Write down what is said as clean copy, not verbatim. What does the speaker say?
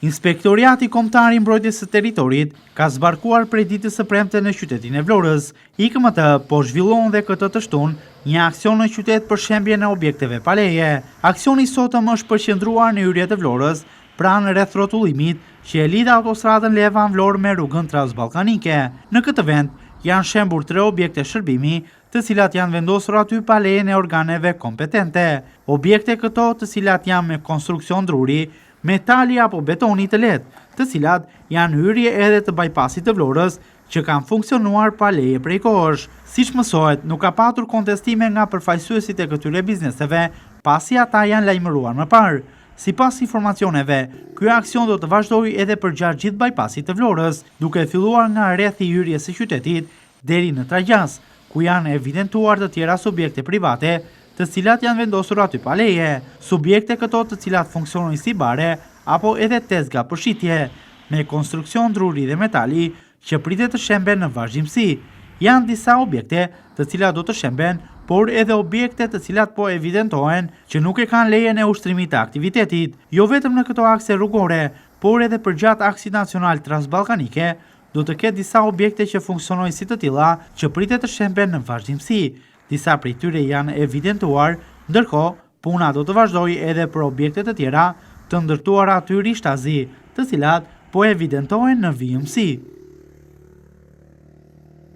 Inspektoriati Kombëtar i Mbrojtjes së Territorit ka zbarkuar prej ditës së premte në qytetin e Vlorës. IKMT po zhvillon dhe këtë të shtunë një aksion në qytet për shembjen e objekteve pa leje. Aksioni sotëm është përqendruar në hyrjet e Vlorës, pranë rreth rrotullimit që e lidh autostradën Levan-Vlorë me rrugën transballkanike. Në këtë vend janë shembur 3 objekte shërbimi, të cilat janë vendosur aty pa lejen e organeve kompetente. Objekte këto, të cilat janë me konstruksion druri, metali apo betoni të lehtë, të cilat janë hyrje edhe të bypassit të Vlorës, që kanë funksionuar pa leje prej kohësh. Siç mësohet, nuk ka patur kontestime nga përfaqësuesit e këtyre bizneseve, pasi ata janë lajmëruar më parë. Sipas informacioneve, ky aksion do të vazhdojë edhe përgjatë gjithë bypassit të Vlorës, duke filluar nga rrethi i hyrjes së qytetit deri në Tragjas, ku janë evidentuar të tjera subjekte private, të cilat janë vendosur aty pa leje. Subjekte këto të cilat funksionojnë si bare apo edhe tezga për shitje, me konstruksion druri dhe metali që pritet të shemben në vazhdimsi. Janë disa objekte të cilat do të shemben, por edhe objekte të cilat po evidentohen që nuk e kanë lejen e ushtrimit të aktivitetit, jo vetëm në këto akse rrugore, por edhe përgjatë aksit nacional transballkanike, do të ketë disa objekte që funksionojnë si të tilla që pritet të shemben në vazhdimsi. Disa prej tyre janë evidentuar, ndërkohë puna do të vazhdojë edhe për objekte të tjera të ndërtuara aty rishtazi, të cilat po evidentohen në vijimsi.